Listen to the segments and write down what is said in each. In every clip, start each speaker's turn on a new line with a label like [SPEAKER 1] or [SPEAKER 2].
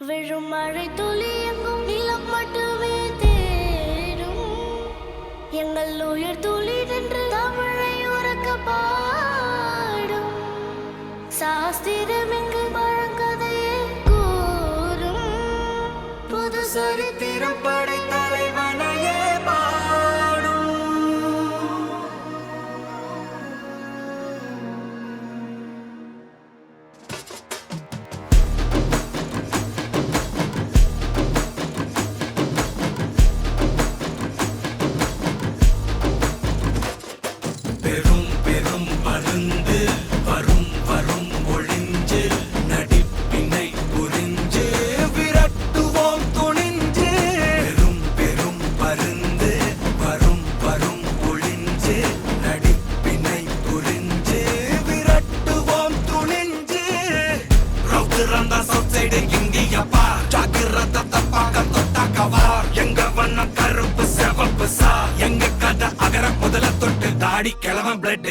[SPEAKER 1] விழும் மழை துளி எங்கும் நிலம் மட்டுமே தேடும் எங்கள் உயிர் துளி நின்று தமிழை உறக்க பாடும் சாஸ்திரம் எங்கு பழங்கதையே கூறும் புது சரித்திரம் படைத்த தலைவனையே
[SPEAKER 2] பெரும் பெரும் பருந்து வரும் வரும் ஒளிஞ்சு நடிப்பினை புரிஞ்சு விரட்டுவோம் துணிஞ்சு பெரும் பெரும் பருந்து வரும் வரும் ஒளிஞ்சு நடிப்பினை புரிஞ்சு விரட்டுவோம் துணிஞ்சு ரவுத்துறந்த சவுசைடு இந்தியப்பா ஜாக்கிரத தப்பாக தொட்டாக்கவா எங்க வண்ணம் கருப்பு செவப்பு சா எங்க கதை அகர முதல தொட்டு தாடி கிழவன் பிளட்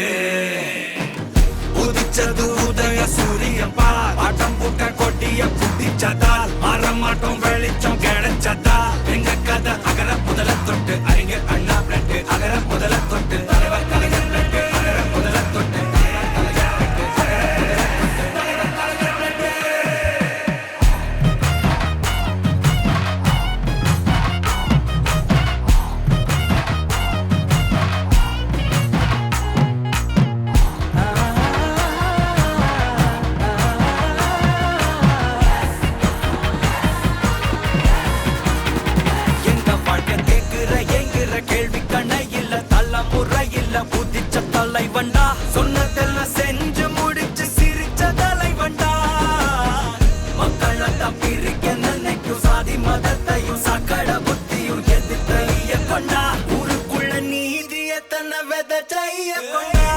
[SPEAKER 2] உதிச்சது உதய சூரியன் பார் ஆட்டம் பூட்ட கொட்டிய குட்டிச்சதால் மாறமாட்டம் வெளிச்சம் கிடைச்சதா எங்க கதை அகர முதல தொட்டு அறிஞர் அண்ணா பிளட் அகர முதல தொட்டு தலைவர் கலைஞர் பிளட் அகர முதல தொட்டு தலைவண்டா சொன்னதெல்லாம் செஞ்சு முடிச்சு சிரிச்ச தலைவண்டா மக்களத்தான் பிரிக்க நினைக்கும் சாதி மதத்தையும் சக்கட புத்தியும் எதிர்த்தைய கொண்டா ஊருக்குள்ள நீதிய தன்னை விதைச்சைய கொண்டா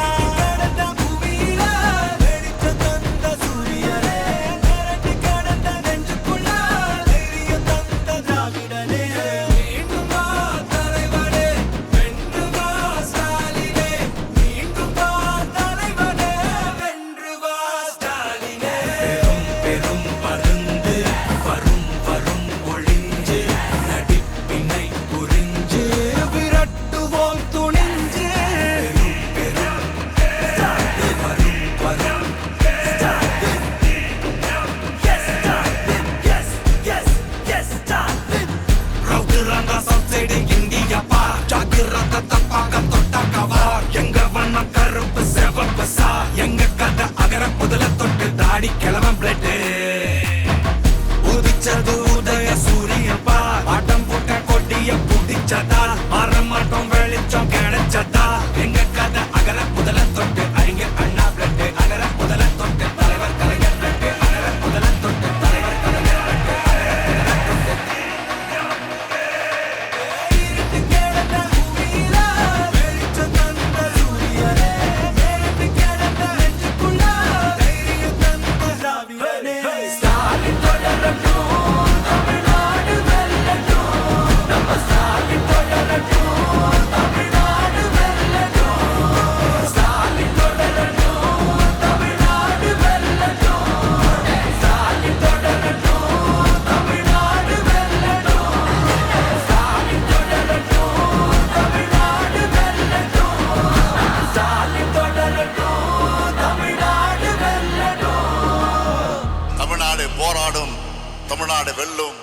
[SPEAKER 2] கிழவன் பிளட் உதிச்சது உதய சூரியன் பார் ஆட்டம் போட்ட கொட்டிய புடிச்சதால் மாறமாட்டம் வெளிச்சம் கிடைச்சதா எங்க கதை அகர முதல தொட்டு அறிஞர் அண்ணா பிளட் அகர முதல தொட்டு தலைவர் கலைஞர் பிளட் அகர முதல தொட்டு தலைவர் கலைஞர்
[SPEAKER 3] தமிழ்நாடு போராடும், தமிழ்நாடு வெல்லும்.